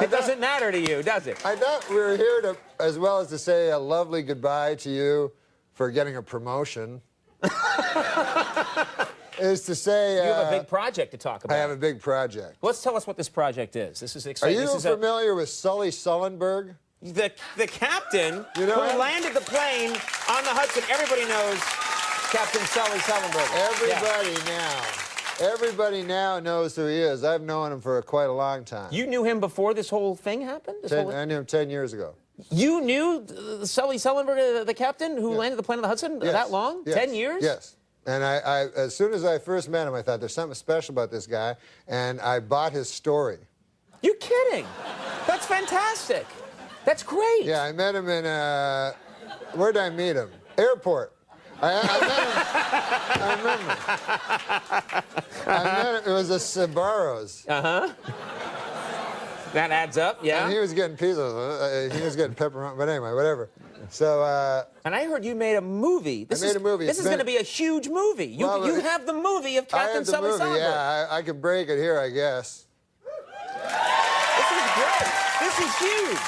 It doesn't matter to you, does it? I thought we were here to, as well as to say a lovely goodbye to you for getting a promotion. Is to say... You have a big project to talk about. I have a big project. Let's tell us what this project is. This is exciting. Are you familiar with Sully Sullenberg? The captain you know who landed the plane on the Hudson. Everybody knows Captain Sully Sullenberg. Everybody now knows who he is. I've known him for quite a long time. You knew him before this whole thing happened? I knew him 10 years ago. You knew Sully Sullenberg, the captain who landed the plane on the Hudson that long? Yes. 10 years? Yes. And I, as soon as I first met him, I thought there's something special about this guy, and I bought his story. You kidding? That's fantastic. That's great. Yeah, I met him in, where did I meet him? Airport. I met him, it was a Sbarro's. Uh-huh. That adds up, yeah. And he was getting pizzas, he was getting pepperoni, but anyway, whatever. So, and I heard you made a movie. I made a movie. This is going to be a huge movie. You have the movie of Captain Sully Sullenberg. Yeah, I could break it here, I guess. This is great. This is huge.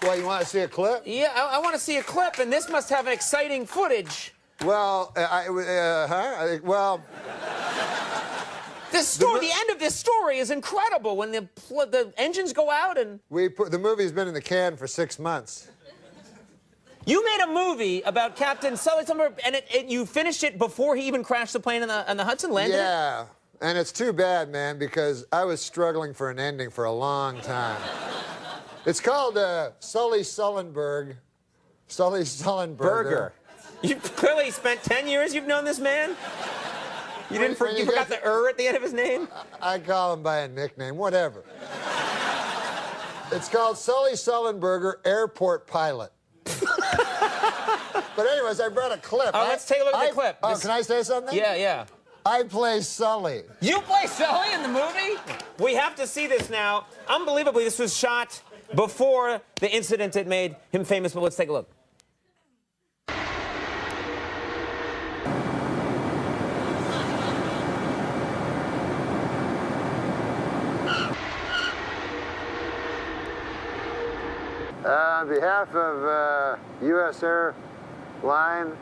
Well, you want to see a clip? Yeah, I want to see a clip, and this must have exciting footage. Well, well... This story, the end of this story is incredible. When the engines go out and... the movie's been in the can for 6 months. You made a movie about Captain Sully Sullenberg, and you finished it before he even crashed the plane on the Hudson, landed it? Yeah, and it's too bad, man, because I was struggling for an ending for a long time. It's called Sully Sullenberg. Sully Sullenberger. Burger. You've clearly spent 10 years you've known this man? You forgot the at the end of his name? I call him by a nickname, whatever. It's called Sully Sullenberger, Airport Pilot. But anyways, I brought a clip. Oh, let's take a look at the clip. Can I say something? Yeah, yeah. I play Sully. You play Sully in the movie? We have to see this now. Unbelievably, this was shot before the incident that made him famous, but let's take a look. On behalf of U.S. Airline,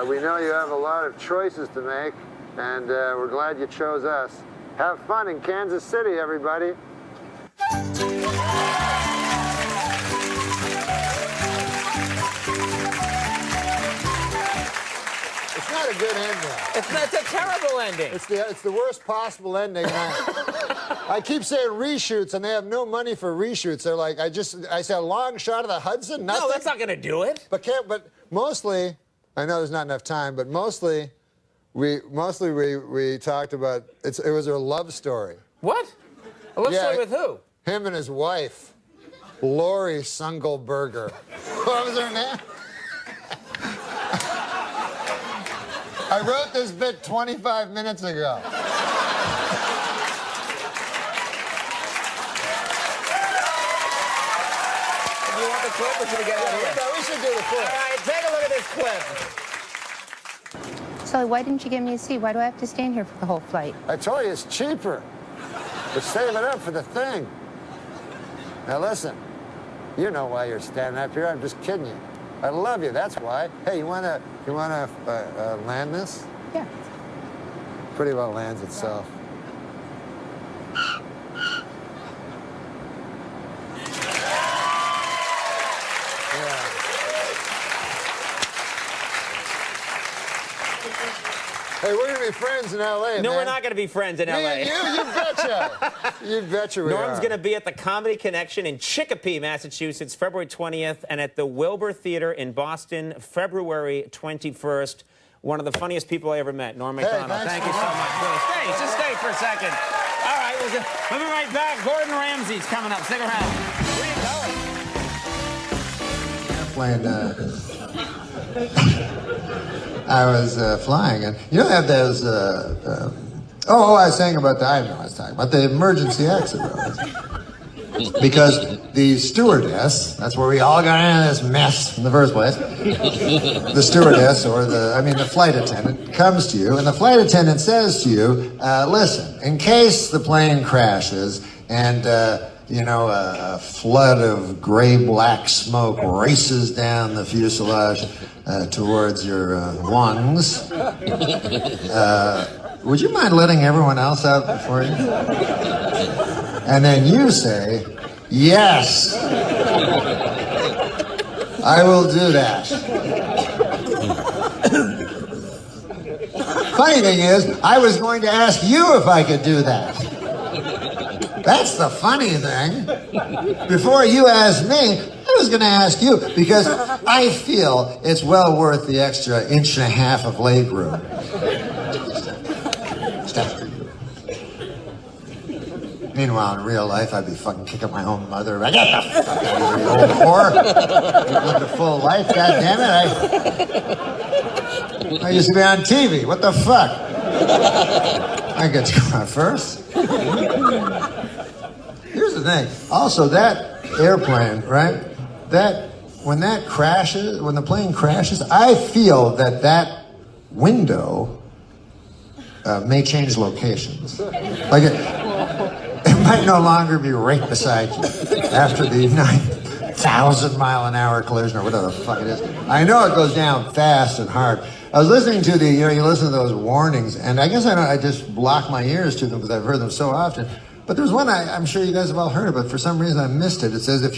we know you have a lot of choices to make, and we're glad you chose us. Have fun in Kansas City, everybody. It's not a good ending. It's a terrible ending. It's the worst possible ending. I keep saying reshoots, and they have no money for reshoots. They're like, I said a long shot of the Hudson. Nothing. No, that's not going to do it. But mostly, I know there's not enough time, but mostly we talked about it was a love story. What? A love story with who? Him and his wife, Lori Sungelberger. What was her name? I wrote this bit 25 minutes ago. Do you want the clip or should we get out of here? No, we should do the clip. All right, take a look at this clip. Sully, why didn't you give me a seat? Why do I have to stand here for the whole flight? I told you it's cheaper. But save it up for the thing. Now listen, you know why you're standing up here. I'm just kidding you. I love you, that's why. Hey, you wanna land this? Yeah. Pretty well lands itself. Hey, we're going to be friends in L.A., No, man. we're not going to be friends in L.A. You betcha. You betcha we Norm's are. going to be at the Comedy Connection in Chicopee, Massachusetts, February 20th, and at the Wilbur Theater in Boston, February 21st. One of the funniest people I ever met, Norm MacDonald. Thank you so much. Stay, just stay for a second. All right, we'll be right back. Gordon Ramsay's coming up. Stick around. Where are you going? I was flying, and you know they have those, I was saying about I know what I was talking about, the emergency exit rows. Because the stewardess, that's where we all got into this mess in the first place. The stewardess, or the flight attendant, comes to you, and the flight attendant says to you, listen, in case the plane crashes and, a flood of gray-black smoke races down the fuselage towards your lungs, would you mind letting everyone else out before you? And then you say, yes, I will do that. Funny thing is, I was going to ask you if I could do that. That's the funny thing. Before you asked me, I was going to ask you, because I feel it's well worth the extra 1.5 inches of leg room. Stop. Meanwhile, in real life, I'd be fucking kicking my own mother. Get the fuck out of here, you old whore. Lived a full life, goddammit. I used to be on TV. What the fuck? I get to go out first. Here's the thing. Also, that airplane, right? When the plane crashes, I feel that window may change locations. Like it might no longer be right beside you after the 9,000-mile-an-hour collision or whatever the fuck it is. I know it goes down fast and hard. I was listening to you listen to those warnings, and I guess I just block my ears to them because I've heard them so often. But there's one I'm sure you guys have all heard of, but for some reason I missed it. It says if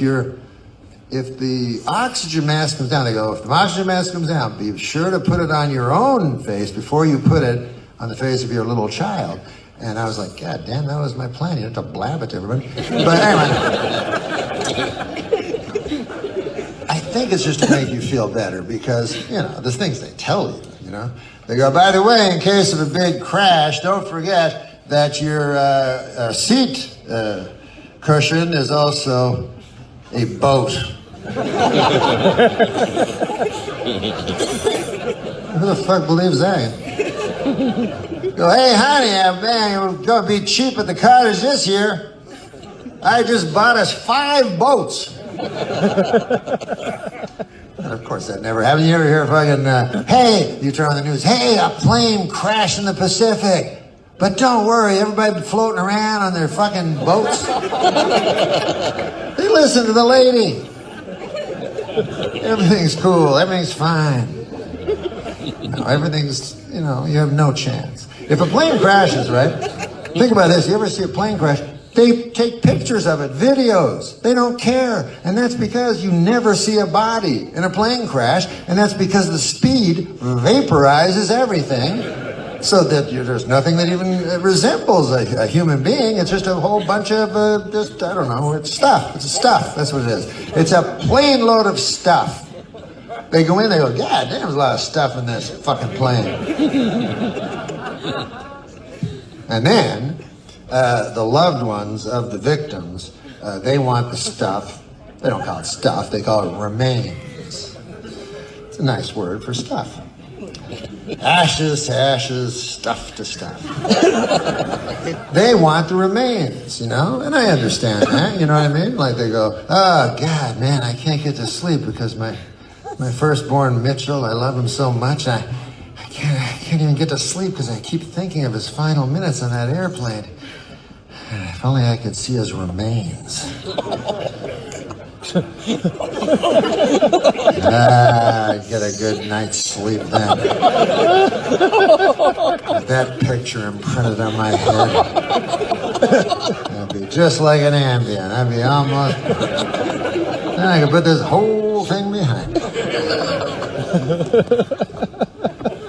the oxygen mask comes down, they go, if the oxygen mask comes down, be sure to put it on your own face before you put it on the face of your little child. And I was like, God damn, that was my plan. You have to blab it to everybody. But anyway, I think it's just to make you feel better because, there's things they tell you, They go, by the way, in case of a big crash, don't forget that your seat cushion is also a boat. Who the fuck believes that? Go, hey, honey, you're going to be cheap at the cottage this year. I just bought us 5 boats. And of course, that never happened. You ever hear fucking, hey, you turn on the news, hey, a plane crashed in the Pacific. But don't worry, everybody floating around on their fucking boats. They listen to the lady. Everything's cool, everything's fine. No, everything's, you have no chance. If a plane crashes, right? Think about this, you ever see a plane crash? They take pictures of it, videos. They don't care. And that's because you never see a body in a plane crash, and that's because the speed vaporizes everything. So that there's nothing that even resembles a human being. It's just a whole bunch of, it's stuff. It's stuff. That's what it is. It's a plane load of stuff. They go in, they go, God damn, there's a lot of stuff in this fucking plane. And then, the loved ones of the victims, they want the stuff. They don't call it stuff, they call it remains. It's a nice word for stuff. Ashes to ashes, stuff to stuff. They want the remains, and I understand that, you know what I mean? Like they go, oh, God, man, I can't get to sleep because my firstborn Mitchell, I love him so much, I can't even get to sleep because I keep thinking of his final minutes on that airplane. If only I could see his remains. I'd get a good night's sleep then. With that picture imprinted on my head. That'd be just like an Ambien. I'd be almost... Then I could put this whole thing behind me.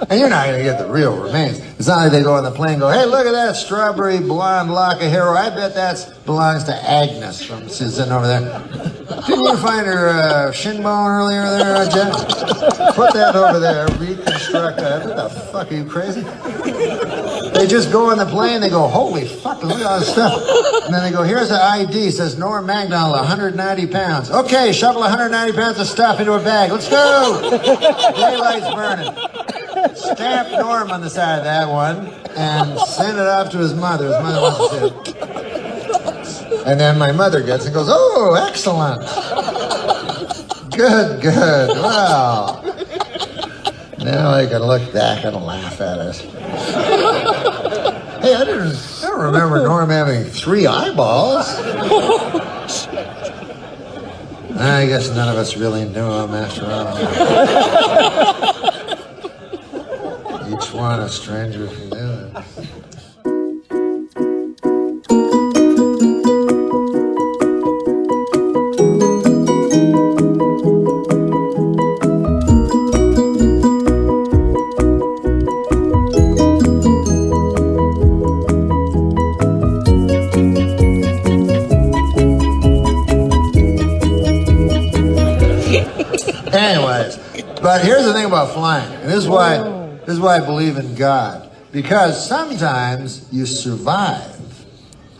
And you're not going to get the real remains. It's not like they go on the plane and go, hey, look at that strawberry blonde lock of hair. I bet that belongs to Agnes from sitting over there. Didn't you find her shin bone earlier there, Jen? Put that over there. Reconstruct that. What the fuck, are you crazy? They just go on the plane. They go, holy fuck, look at all this stuff. And then they go, here's the ID. It says Norm MacDonald, 190 pounds. Okay, shovel 190 pounds of stuff into a bag. Let's go. Daylight's burning. Stamp Norm on the side of that one and send it off to his mother. His mother wants to see it. And then my mother gets it and goes, oh, excellent. Good, wow. Now I can look back and laugh at it. Hey, I don't remember Norm having 3 eyeballs. I guess none of us really knew him after all. Each one a stranger from the other. Anyways, but here's the thing about flying, and this is why I believe in God, because sometimes you survive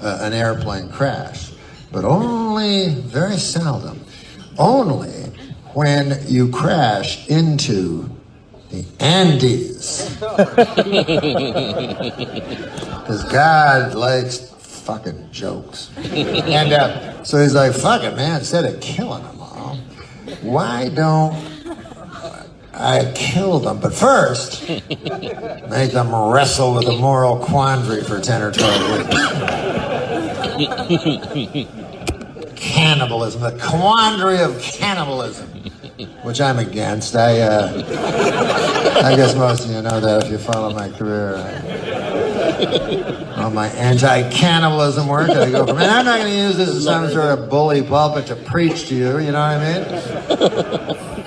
an airplane crash, but only very seldom, only when you crash into the Andes, because God likes fucking jokes, and so he's like, fuck it, man, instead of killing them all, why don't I kill them? But first, make them wrestle with a moral quandary for 10 or 12 weeks. Cannibalism, the quandary of cannibalism, which I'm against. I guess most of you know that if you follow my career. On my anti-cannibalism work, I go from, and I'm not going to use this as some sort of bully pulpit to preach to you, you know what I mean?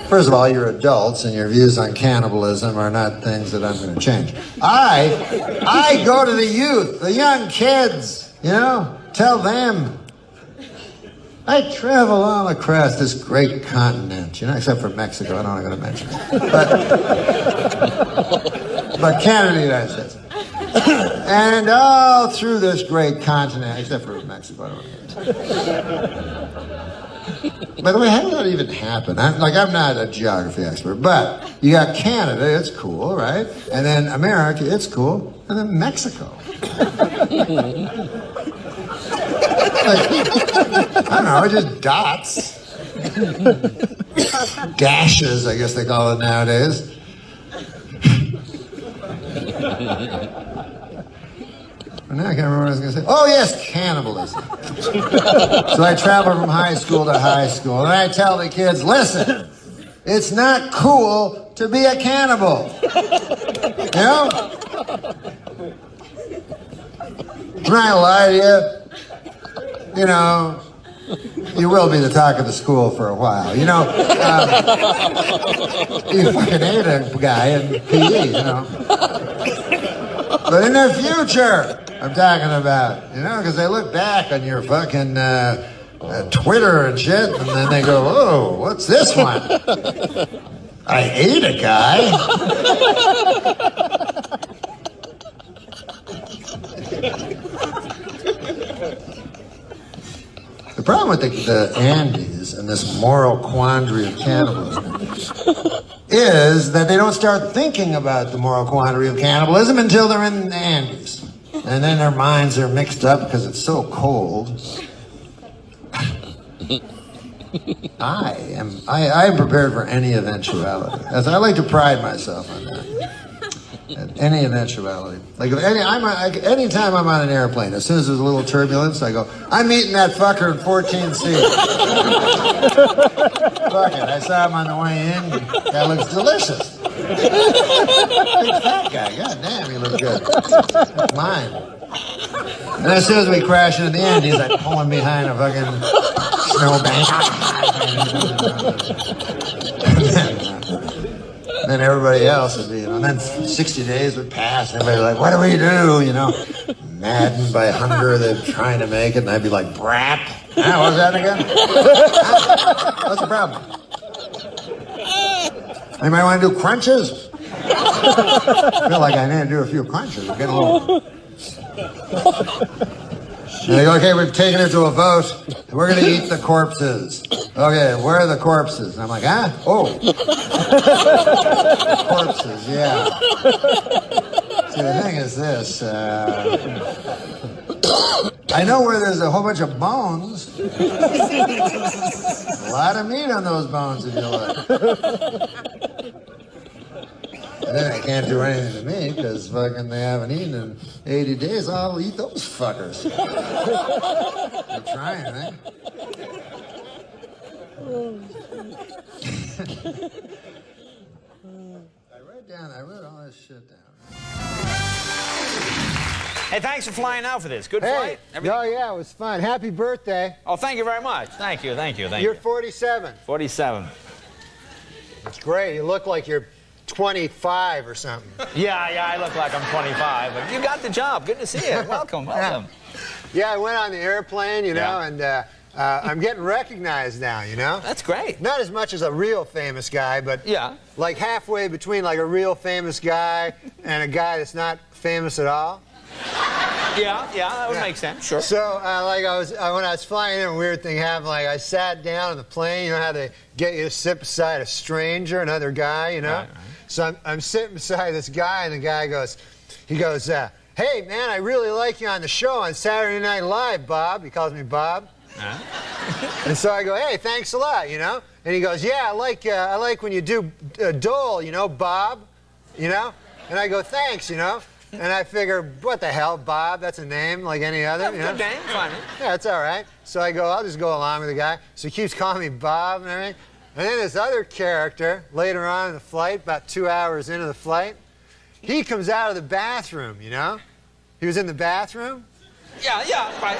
First of all, you're adults, and your views on cannibalism are not things that I'm going to change. I go to the youth, the young kids, you know, tell them. I travel all across this great continent, you know, except for Mexico, I don't want to mention it. But Canada, the United States. And all through this great continent, except for Mexico. By the way, how did that even happen? I'm not a geography expert, but you got Canada, it's cool, right? And then America, it's cool. And then Mexico. I don't know, just dots. Dashes, I guess they call it nowadays. Now I can't remember what I was going to say. Oh, yes, cannibalism. So I travel from high school to high school, and I tell the kids, listen, it's not cool to be a cannibal. You know? I'm not going to lie to you. You know, you will be the talk of the school for a while. You know, you fucking ate a guy in PE, you know. But in the future, I'm talking about, you know, because they look back on your fucking Twitter and shit, and then they go, oh, what's this one? I ate a guy. The problem with the Andes and this moral quandary of cannibalism is that they don't start thinking about the moral quandary of cannibalism until they're in the Andes. And then their minds are mixed up because it's so cold. I am prepared for any eventuality. I like to pride myself on that. At any eventuality. Like anytime I'm on an airplane, as soon as there's a little turbulence, I go, I'm eating that fucker in 14C. Fuck it, I saw him on the way in. That looks delicious. Big fat guy, god damn, he looks good. Mine. And as soon as we crash into the Andes, I pull him behind a fucking snowbank. Then everybody else would be, you know, and then 60 days would pass, and everybody would be like, what do we do, you know? Maddened by hunger, they're trying to make it, and I'd be like, brap. What was that again? What's the problem? Anybody want to do crunches? I feel like I need to do a few crunches. We're getting a little... And they go, okay, we've taken it to a vote. We're going to eat the corpses. Okay, where are the corpses? And I'm like, huh? Oh. Corpses, yeah. See, the thing is this. I know where there's a whole bunch of bones. A lot of meat on those bones, if you look. And then they can't do anything to me because fucking they haven't eaten in 80 days. I'll eat those fuckers. They're trying, right? I wrote all this shit down. Hey, thanks for flying out for this. Good Hey, flight? Everything? oh yeah, it was fun. Happy birthday. Oh, thank you very much. Thank you, thank you, thank You're you. 47. 47. That's great. You look like you're 25 or something. Yeah, I look like I'm 25, but you got the job. Good to see you. Welcome, welcome. Yeah, I went on the airplane, you know, Yeah. and I'm getting recognized now, you know? That's great. Not as much as a real famous guy, but Yeah. like halfway between like a real famous guy and a guy that's not famous at all. Yeah, that would Yeah. make sense. Sure. So, like, when I was flying in, a weird thing happened. Like, I sat down on the plane. You know how they get you to sit beside a stranger, another guy, you know? Right. So I'm sitting beside this guy, and the guy goes, hey, man, I really like you on the show on Saturday Night Live, Bob. He calls me Bob. And so I go, hey, thanks a lot, you know? And he goes, yeah, I like when you do Dole, you know, Bob, you know? And I go, thanks, you know? And I figure, what the hell, Bob? That's a name like any other, you know? Good name, funny. Yeah, it's all right. So I go, I'll just go along with the guy. So he keeps calling me Bob and everything. And then this other character, later on in the flight, about 2 hours into the flight, he comes out of the bathroom, you know? He was in the bathroom. Yeah, right.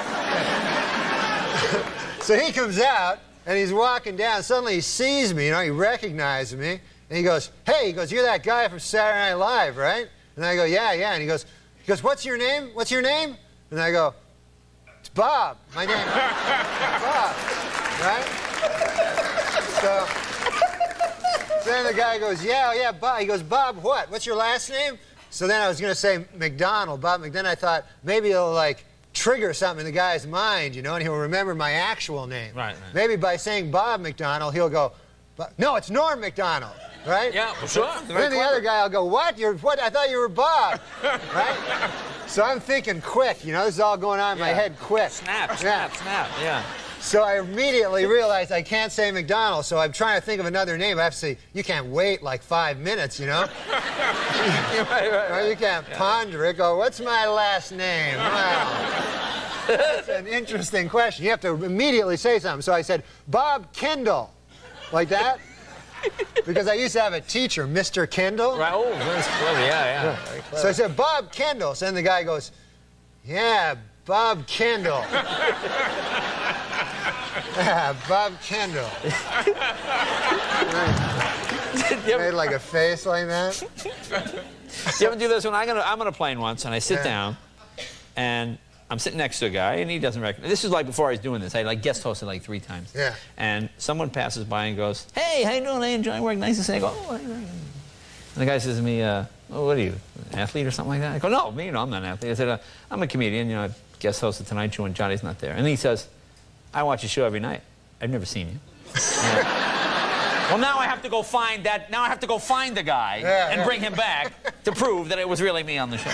So he comes out, and he's walking down. Suddenly he sees me, you know, he recognizes me. And he goes, hey, you're that guy from Saturday Night Live, right? And I go, yeah. And he goes, what's your name? What's your name? And I go, it's Bob. My name is Bob, right? So then the guy goes, yeah, Bob. He goes, Bob, what? What's your last name? So then I was going to say MacDonald, Bob McDonald. I thought maybe it'll, like, trigger something in the guy's mind, you know, and he'll remember my actual name. Right. Maybe by saying Bob McDonald, he'll go, no, it's Norm MacDonald, right? Yeah, well, sure. And then the other guy will go, what? I thought you were Bob, right? So I'm thinking quick, you know, this is all going on in my head quick. Snap, yeah. So I immediately realized I can't say McDonald, so I'm trying to think of another name. I have to say, you can't wait like 5 minutes, you know? right. You can't ponder it. Go, what's my last name? Well, that's an interesting question. You have to immediately say something. So I said, Bob Kendall, like that. Because I used to have a teacher, Mr. Kendall. Right, oh, that's clever, yeah. Very clever. So I said, Bob Kendall. So then the guy goes, yeah, Bob Kendall. Yeah, Bob Kendall. Made like a face like that. You ever do this when I'm on a plane once, and I sit down, and I'm sitting next to a guy, and he doesn't recognize. This is like before I was doing this. I like guest hosted like 3 times. Yeah. And someone passes by and goes, hey, how you doing? I enjoy work. Nice to see you. I go, oh, and the guy says to me, oh, what are you, an athlete or something like that? I go, no, I'm not an athlete. I said, I'm a comedian. You know, I guest hosted Tonight Show when Johnny's not there. And he says, I watch your show every night. I've never seen you. Well, now I have to go find that. Now I have to go find the guy and bring him back to prove that it was really me on the show.